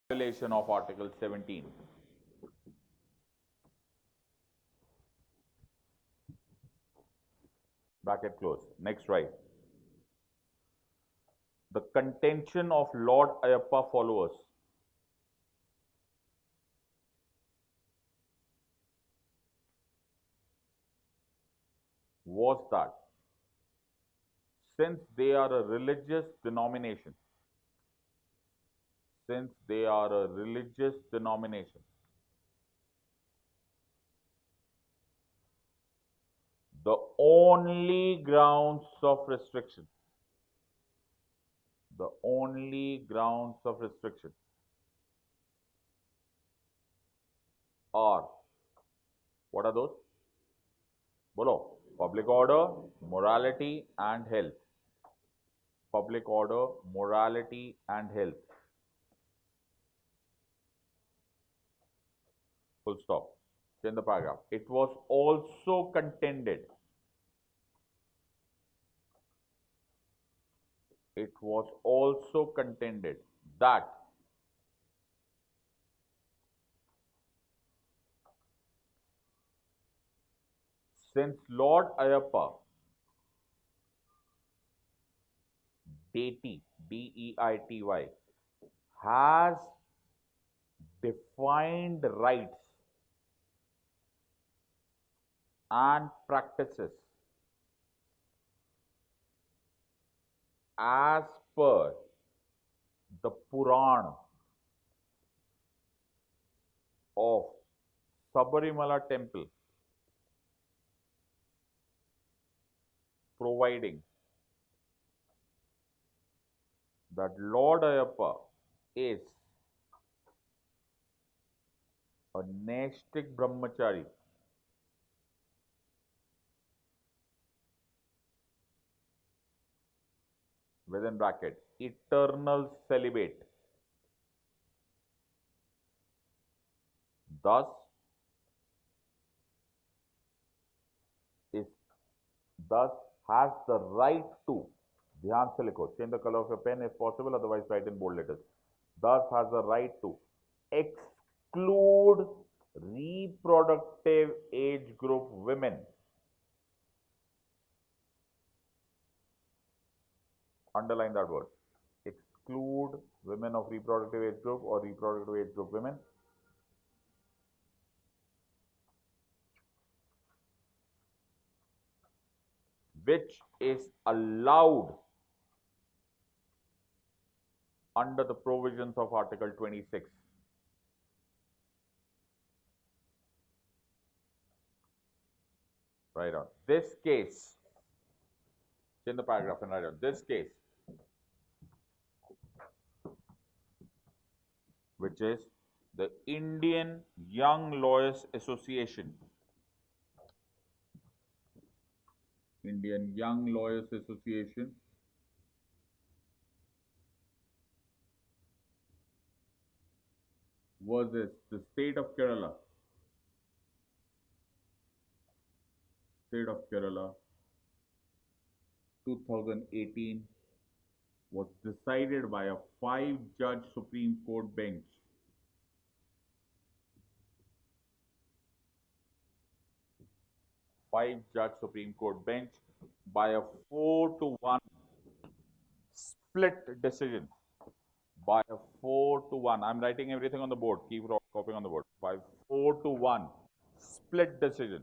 violation of Article 17. Bracket close. Next, right. The contention of Lord Ayappa followers was that since they are a religious denomination, the only grounds of restriction, are, what are those? Bolo, public order, morality and health. Public order, morality and health. Full stop. In the paragraph. It was also contended. That since Lord Ayappa, Deity, D-E-I-T-Y, has defined rights and practices as per the Puran of Sabarimala temple, providing that Lord Ayappa is a Naistik Brahmachari within bracket, eternal celibate. Thus is thus has the right to, ध्यान से लिखो, change the color of your pen if possible, otherwise write in bold letters. Thus has the right to exclude reproductive age group women. Underline that word. Exclude women of reproductive age group or reproductive age group women. Which is allowed under the provisions of Article 26. Right on. This case, in the paragraph and write on. This case, which is the Indian Young Lawyers Association. Indian Young Lawyers Association versus the state of Kerala. State of Kerala 2018 was decided by a 5-judge Supreme Court bench. Five-judge Supreme Court bench by a 4-1 split decision. By a 4-1. I'm writing everything on the board. Keep copying on the board. By 4-1 split decision.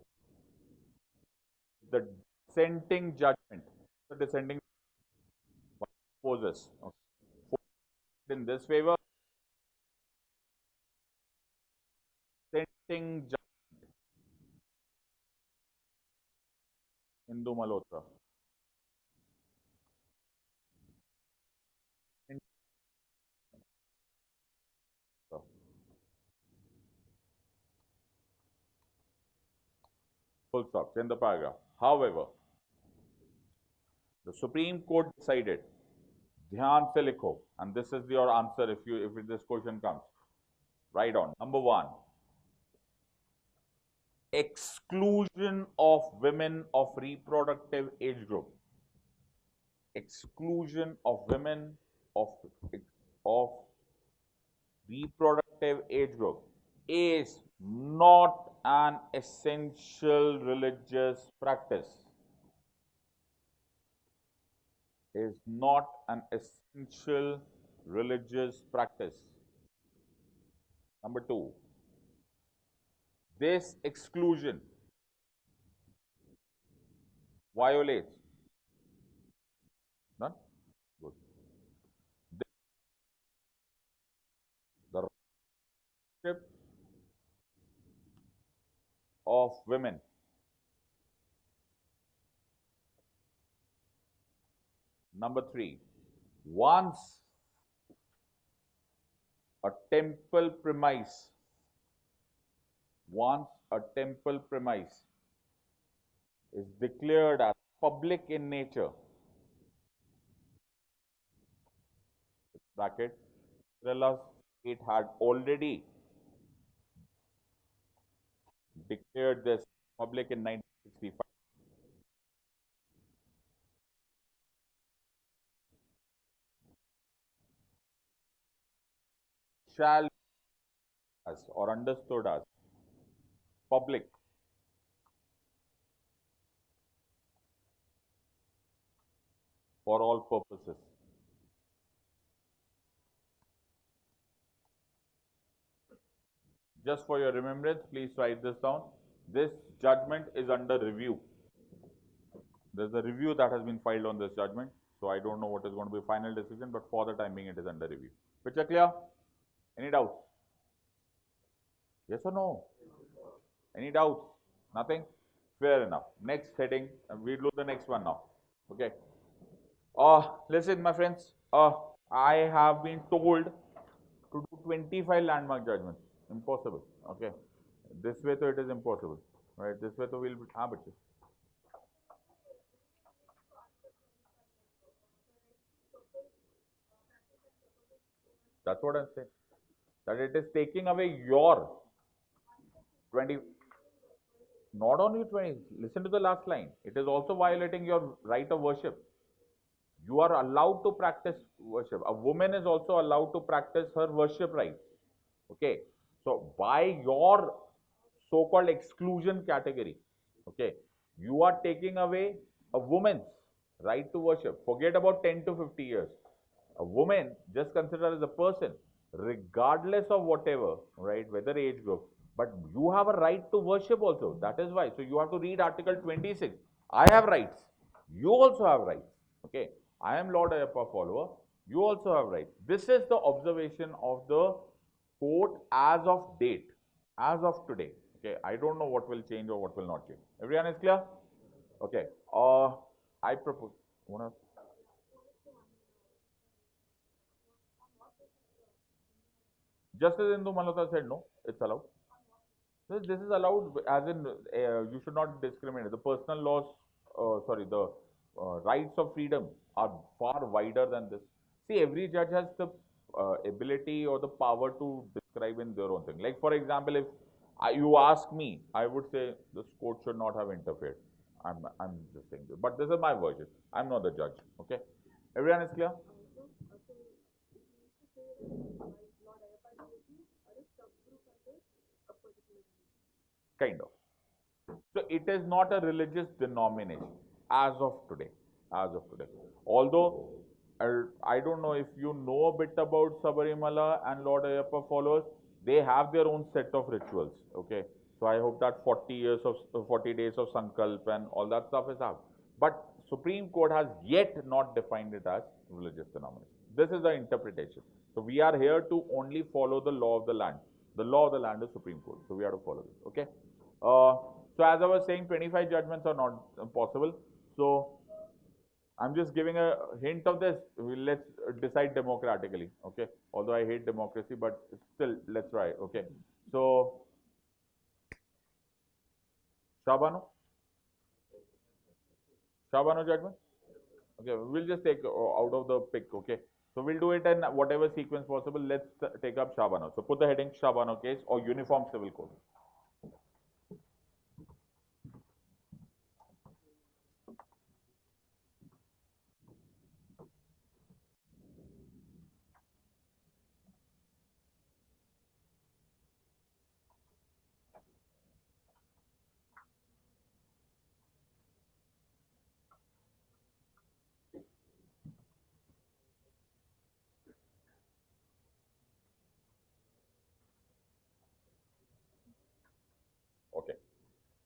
The dissenting judgment. The dissenting opposes. Okay. In this favor, dissenting judgment. Hindu Malhotra. Full stop. End the paragraph. However, the Supreme Court decided, ध्यान से लिखो, and this is your answer if this question comes. Write on. Number 1, exclusion of women of reproductive age group. Exclusion of women of reproductive age group is not an essential religious practice. Is not an essential religious practice. Number two, this exclusion violates. None? Good. The relationship of women. Number three, once a temple premise, once a temple premise is declared as public in nature, bracket, Kerala state had already declared this public in 1965, shall be as or understood as public for all purposes. Just for your remembrance, please write this down. This judgment is under review. There's a review that has been filed on this judgment. So I don't know what is going to be final decision, but for the time being, it is under review. Picture clear? Any doubts? Yes or no? Any doubts? Nothing? Fair enough. Next heading, we'll do the next one now. Okay. Listen, my friends. I have been told to do 25 landmark judgments. Impossible. Okay. This way, so it is impossible. Right? This way, so we'll have it. That's what I'm saying. That it is taking away your 20. Not only 20. Listen to the last line. It is also violating your right of worship. You are allowed to practice worship. A woman is also allowed to practice her worship rights. Okay. So by your so-called exclusion category, okay, you are taking away a woman's right to worship. Forget about 10 to 50 years. A woman, just consider as a person, regardless of whatever, right, whether age group, but you have a right to worship also. That is why. So you have to read Article 26. I have rights. You also have rights. Okay. I am Lord Ayappa follower. You also have rights. This is the observation of the court as of date, as of today. Okay. I don't know what will change or what will not change. Everyone is clear? Okay. I propose. Justice Indu Malhotra said no, it's allowed. So this is allowed as in you should not discriminate. The personal laws, the rights of freedom are far wider than this. See, every judge has the ability or the power to describe in their own thing. Like for example, if you ask me, I would say this court should not have interfered. I'm just saying this, but this is my version. I'm not the judge. Okay, everyone is clear? Kind of. So it is not a religious denomination as of today. As of today. Although I don't know if you know a bit about Sabarimala and Lord Ayappa followers, they have their own set of rituals. Okay. So I hope that 40 days of Sankalp and all that stuff is out. But Supreme Court has yet not defined it as religious denomination. This is the interpretation. So we are here to only follow the law of the land. The law of the land is Supreme Court. So we have to follow this. Okay. So as I was saying, 25 judgments are not possible. So I'm just giving a hint of this. Let's decide democratically. Okay. Although I hate democracy, but still, let's try. Okay. So, Shabano? Shabano judgment? Okay. We'll just take out of the pick. Okay. So we'll do it in whatever sequence possible. Let's take up Shabano. So put the heading Shabano case or Uniform Civil Code.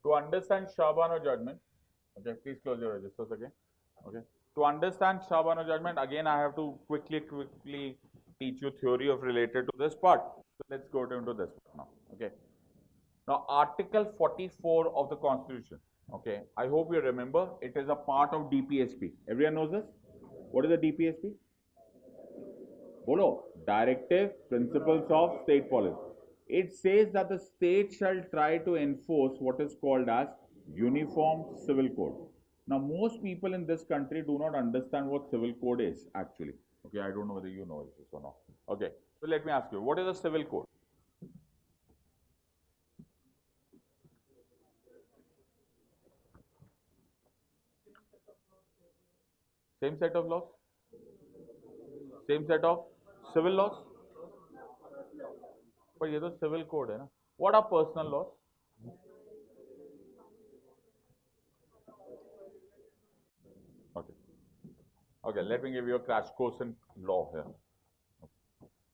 To understand Shabano judgment, okay, please close your registers again. Okay. To understand Shabano judgment, again I have to quickly teach you theory of related to this part. So let's go into this part now. Okay. Now Article 44 of the Constitution. Okay. I hope you remember it is a part of DPSP. Everyone knows this? What is the DPSP? Bolo, Directive Principles of State Policy. It says that the state shall try to enforce what is called as Uniform Civil Code. Now, most people in this country do not understand what civil code is actually. Okay, I don't know whether you know this or not. Okay, so let me ask you, what is a civil code? Same set of laws? Same set of civil laws? But ये तो civil code है ना? What are personal laws? Okay. Okay, let me give you a crash course in law here.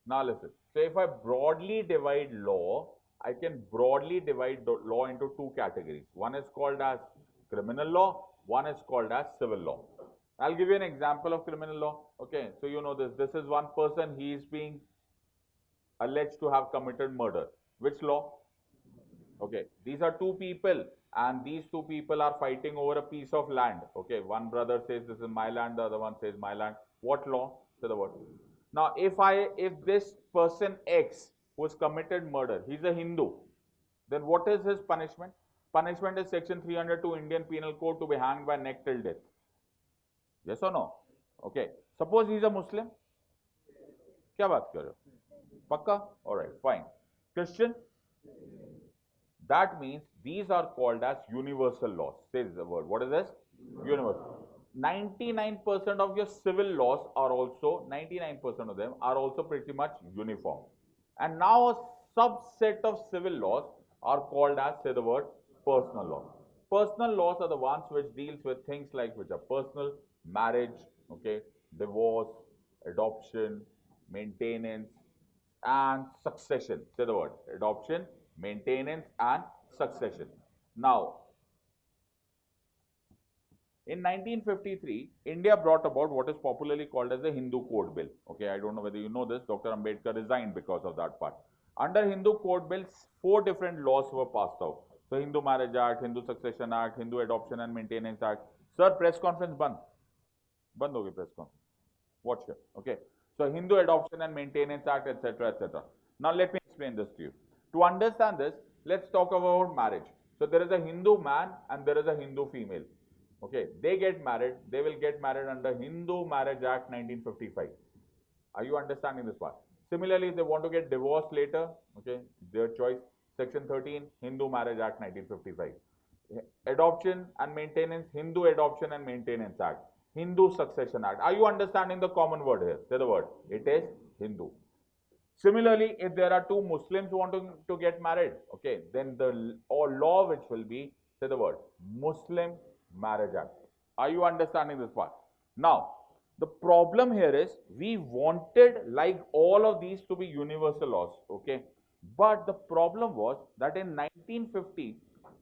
Now listen. So if I broadly divide law, I can broadly divide the law into two categories. One is called as criminal law, one is called as civil law. I'll give you an example of criminal law. Okay, so you know this. This is one person, he is being alleged to have committed murder. Which law? Okay, these are two people and these two people are fighting over a piece of land. Okay, one brother says this is my land, the other one says my land. What law? Say the word. Now, if this person X who has committed murder, he's a Hindu, then what is his punishment? Punishment is section 302 Indian Penal Code, to be hanged by neck till death. Yes or no? Okay. Suppose he's a Muslim. क्या बात कर रहे हो? पक्का? All right, fine. Christian? That means these are called as universal laws. Say the word. What is this? Universal. 99% of your civil laws are also, 99% of them are also pretty much uniform. And now a subset of civil laws are called as, say the word, personal law. Personal laws are the ones which deals with things like which are personal, marriage, okay, divorce, adoption, maintenance, and succession. Say the word, adoption, maintenance, and succession. Now, in 1953, India brought about what is popularly called as the Hindu Code Bill. Okay, I don't know whether you know this. Dr. Ambedkar resigned because of that part. Under Hindu Code Bill, 4 different laws were passed out. So, Hindu Marriage Act, Hindu Succession Act, Hindu Adoption and Maintenance Act. Sir, press conference band. Band hogi press conference. Watch here. Okay. So, Hindu Adoption and Maintenance Act, etc., etc. Now, let me explain this to you. To understand this, let's talk about marriage. So, there is a Hindu man and there is a Hindu female. Okay, they get married, they will get married under Hindu Marriage Act 1955. Are you understanding this part? Similarly, if they want to get divorced later, okay, their choice, section 13, Hindu Marriage Act 1955. Adoption and maintenance, Hindu Adoption and Maintenance Act, Hindu Succession Act. Are you understanding the common word here? Say the word. It is Hindu. Similarly, if there are two Muslims wanting to get married, okay, then the law which will be, say the word, Muslim Marriage Act. Are you understanding this part? Now, the problem here is we wanted like all of these to be universal laws, okay? But the problem was that in 1950,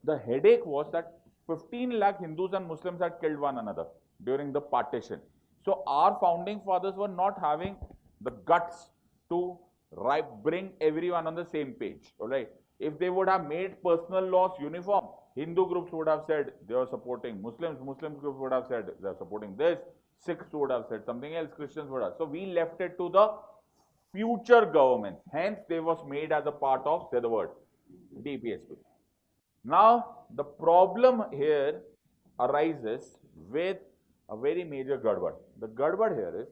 the headache was that 15 lakh Hindus and Muslims had killed one another during the partition. So our founding fathers were not having the guts to bring everyone on the same page, all right? If they would have made personal laws uniform, Hindu groups would have said they are supporting Muslims, Muslim groups would have said they are supporting this, Sikhs would have said something else, Christians would have. So we left it to the future governments. Hence, they was made as a part of, say the word, DPSP. Now, the problem here arises with a very major gadbad. The gadbad here is,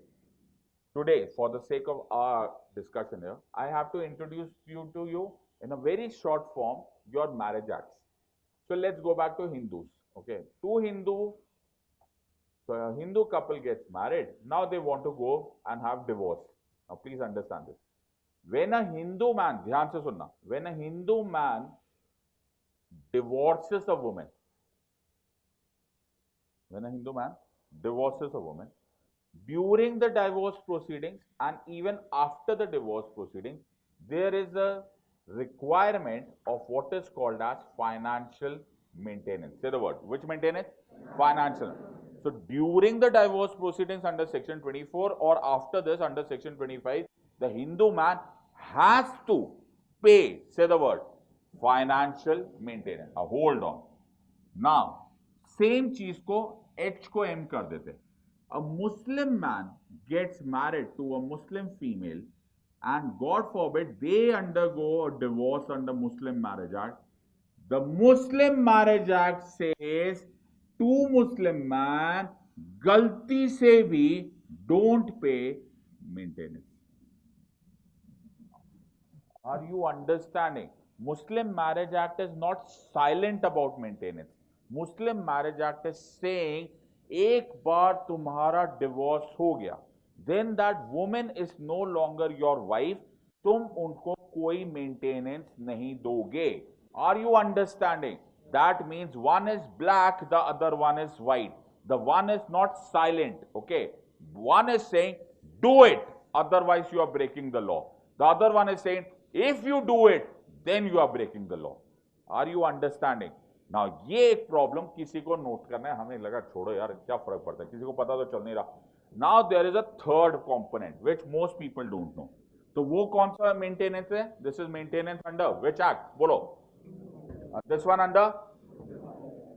today, for the sake of our discussion here, I have to introduce you to you in a very short form your marriage acts. So let's go back to Hindus. Okay, so a Hindu couple gets married. Now they want to go and have divorce. Now please understand this. When a Hindu man, dhyan se sunna, when a Hindu man divorces a woman, during the divorce proceedings and even after the divorce proceedings, there is a requirement of what is called as financial maintenance. Say the word. Which maintenance? Financial. So during the divorce proceedings under section 24 or after this under section 25, the Hindu man has to pay, say the word, financial maintenance. Hold on. Now, same चीज को H को M कर देते. A Muslim man gets married to a Muslim female and God forbid they undergo a divorce under Muslim Marriage Act. The Muslim Marriage Act says two Muslim man गलती से भी don't pay maintenance. Are you understanding? Muslim Marriage Act is not silent about maintenance. Muslim Marriage Act is saying एक बार तुम्हारा divorce हो गया, then that woman is no longer your wife, तुम उनको कोई मेंटेनेंस नहीं दोगे. Are you understanding? That means one is black, the other one is white. The one is not silent, okay? One is saying, do it, otherwise you are breaking the law. The other one is saying, if you do it, then you are breaking the law. Are you understanding? Now, ये एक problem किसी को note करना है, हमें लगा छोड़ो यार क्या फर्क पड़ता है, किसी को पता तो चल नहीं रहा. Now there is a third component which most people don't know. तो वो कौन सा मेंटेनेंस है? This is maintenance under which act? बोलो. This one under?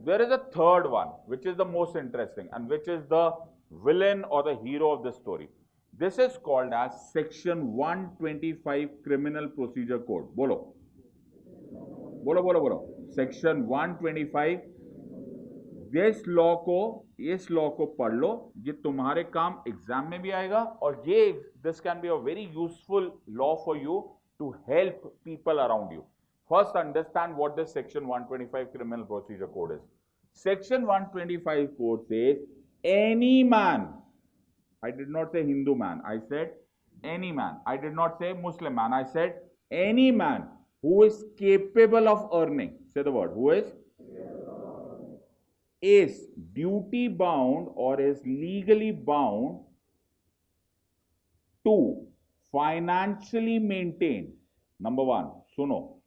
There is a third one which is the most interesting and which is the villain or the hero of the story. This is called as section 125 criminal procedure code. बोलो बोलो बोलो बोलो. Section 125. इस law को पढ़ लो, ये तुम्हारे काम एग्जाम में भी आएगा और ये this can be a very useful law for you to help people around you. First, understand what this section 125 criminal procedure code is. Section 125 code says any man, I did not say Hindu man, I said any man. I did not say Muslim man, I said any man who is capable of earning, say the word, who is duty bound or is legally bound to financially maintain, number one, suno,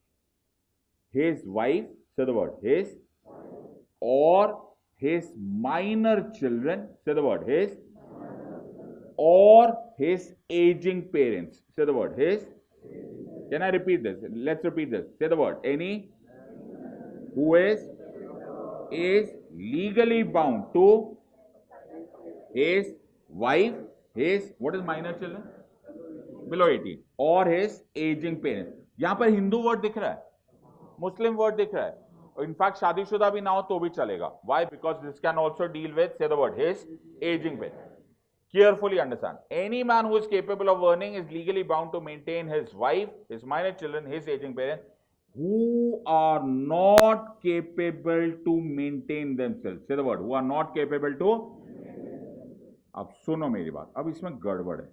his wife, say the word, his or his minor children, say the word, his or his aging parents, say the word, his. Can I repeat this? Let's repeat this. Say the word, any who is legally bound to his wife, his, what is minor children? Below 18, or his aging parents. यहां पर Hindu word दिख रहा है, मुस्लिम word दिख रहा है, और in fact शादीशुदा भी ना हो तो भी चलेगा. Why? Because this can also deal with, say the word, his aging parents. Carefully understand. Any man who is capable of earning is legally bound to maintain his wife, his minor children, his aging parents, who are not capable to maintain themselves. Say the word, who are not capable to. अब सुनो मेरी बात, अब इसमें गड़बड़ है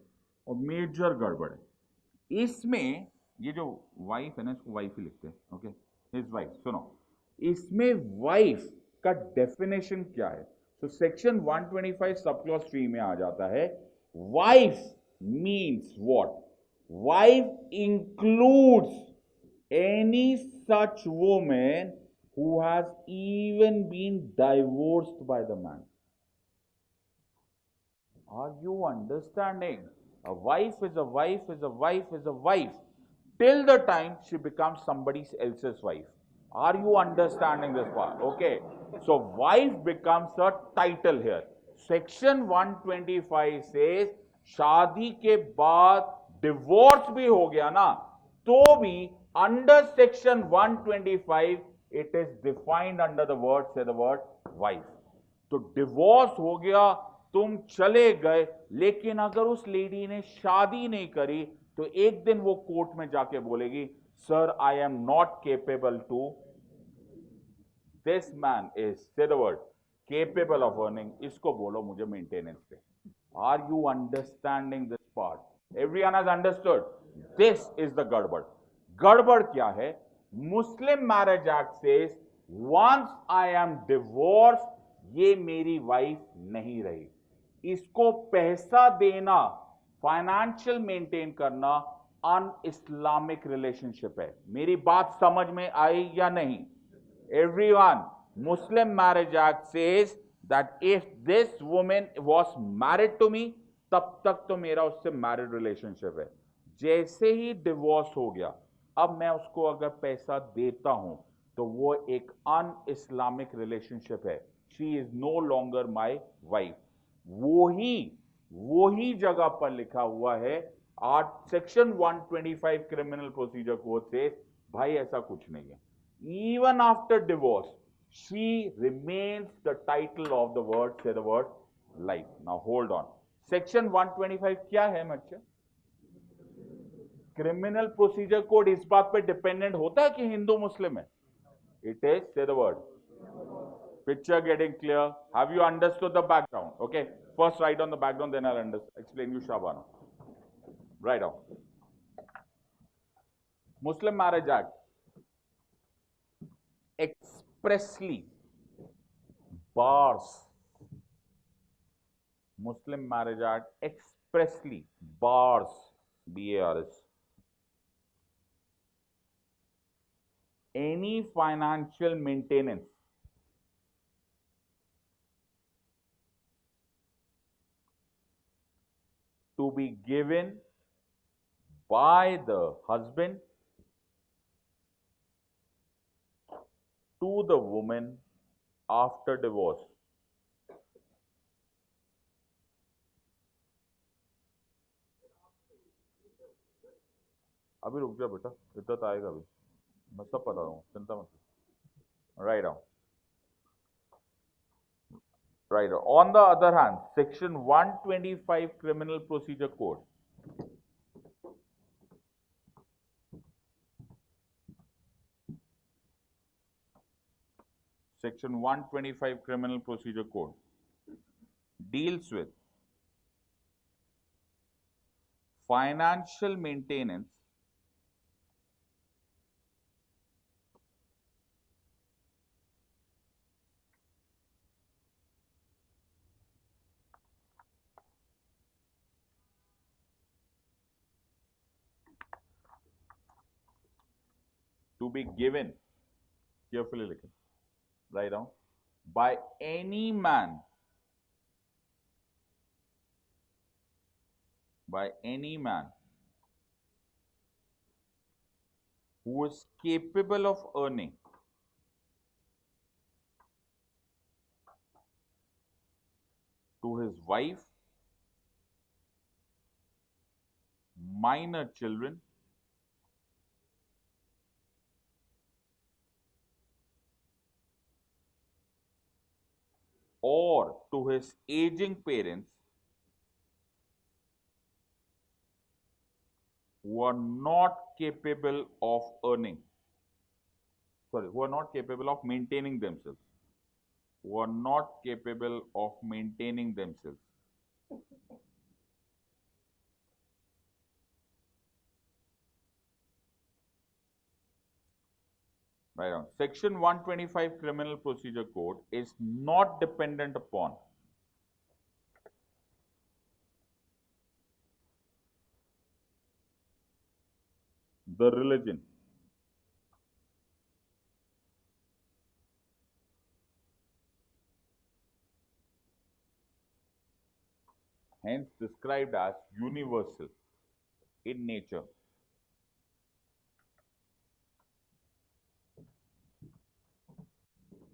और major गड़बड़ है. इसमें ये जो वाइफ है ना, इसको वाइफ ही लिखते हैं, ओके, हिज वाइफ. सुनो, इसमें वाइफ का डेफिनेशन क्या है? तो सेक्शन 125 सब क्लॉज 3 में आ जाता है, wife means what? Wife includes any such woman who has even been divorced by the man. Are you understanding? A wife is a wife is a wife is a wife till the time she becomes somebody else's wife. Are you understanding this part? Okay. So wife becomes a title here. Section 125 says शादी के बाद divorce भी हो गया ना, तो भी under section 125 it is defined under the word, say the word, wife. तो डिवोर्स हो गया, तुम चले गए, लेकिन अगर उस लेडी ने शादी नहीं करी तो एक दिन वो कोर्ट में जाके बोलेगी, sir I am not capable to, this man is, say the word, capable of earning, इसको बोलो मुझे मेंटेनेंस पे. Are you understanding this part? Everyone has understood? This is the गड़बड़. गड़बड़ क्या है? Muslim marriage act says once I am divorce, ये मेरी वाइफ नहीं रही. इसको पैसा देना, फाइनेंशियल मेंटेन करना अन इस्लामिक रिलेशनशिप है. मेरी बात समझ में आई या नहीं? Everyone, Muslim Marriage Act says that if this woman was married to me, तब तक तो मेरा उससे मैरिड रिलेशनशिप है. जैसे ही डिवोर्स हो गया, अब मैं उसको अगर पैसा देता हूं तो वो एक अन इस्लामिक रिलेशनशिप है. She is no longer my wife. वो ही जगह पर लिखा हुआ है. Art section 125 criminal procedure code से भाई ऐसा कुछ नहीं है. Even after divorce, she remains the title of the word, say the word, life. Now hold on. Section 125 क्या है बच्चे? क्रिमिनल प्रोसीजर कोड इस बात पे डिपेंडेंट होता है कि हिंदू मुस्लिम है? It is, say the word. Picture getting clear? Have you understood the background? Okay. First write on the background, then I'll explain you Shabana. Write down. Muslim Marriage Act expressly bars, Muslim Marriage Act expressly bars, B-A-R-S, any financial maintenance to be given by the husband to the woman after divorce. अभी रुक जा बेटा, इतना तो आएगा अभी, मैं सब बता दूंगा, चिंता मत. Write down. Right. On the other hand, Section 125 Criminal Procedure Code Section 125 Criminal Procedure Code deals with financial maintenance to be given, carefully listen, write down, by any man, who is capable of earning to his wife, minor children, or to his aging parents who are not capable of earning, who are not capable of maintaining themselves, Right on. Section 125 Criminal Procedure Code is not dependent upon the religion, hence described as universal in nature.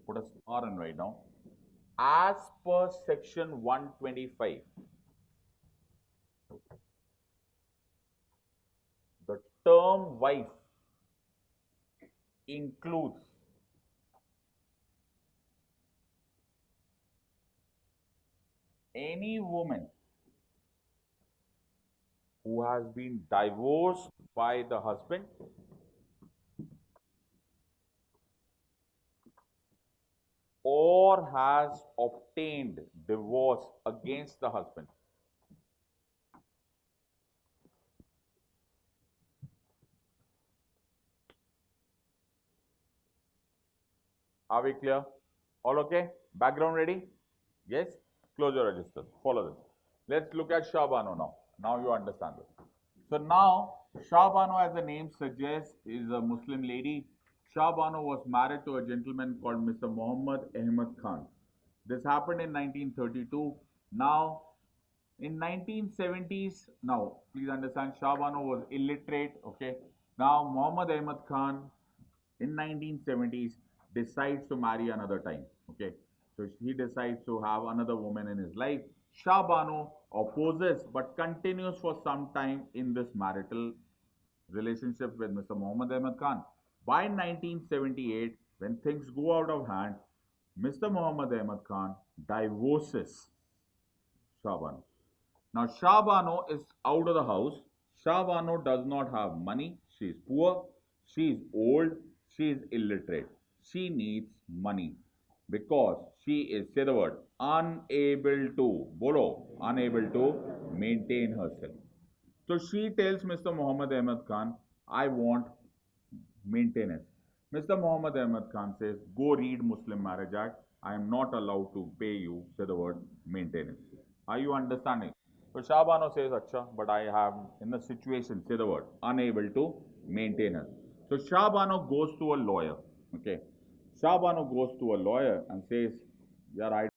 Put a star and write down. As per Section 125, the term wife includes any woman who has been divorced by the husband or has obtained divorce against the husband. Are we clear? All okay? Background ready? Yes? Close your register. Follow this. Let's look at Shabano now. Now you understand this. So now, Shabano, as the name suggests, is a Muslim lady. Shah Bano was married to a gentleman called Mr. Muhammad Ahmad Khan. This happened in 1932. Now, in 1970s, now please understand, Shah Bano was illiterate. Okay. Now Muhammad Ahmad Khan in 1970s decides to marry another time. Okay. So he decides to have another woman in his life. Shah Bano opposes but continues for some time in this marital relationship with Mr. Muhammad Ahmad Khan. By 1978, when things go out of hand, Mr. Muhammad Ahmad Khan divorces Shah Bano. Now Shah Bano is out of the house. Shah Bano does not have money. She is poor. She is old. She is illiterate. She needs money because she is, say the word, unable to, bolo, unable to maintain herself. So she tells Mr. Muhammad Ahmad Khan, I want maintenance. Mr. Muhammad Ahmad Khan says, go read Muslim Marriage Act. I am not allowed to pay you, say the word, maintenance. Are you understanding? So Shah Bano says, Acha, but I am in a situation, say the word, unable to maintain her. So Shah Bano goes to a lawyer. Okay. Shah Bano goes to a lawyer and says, yeah, I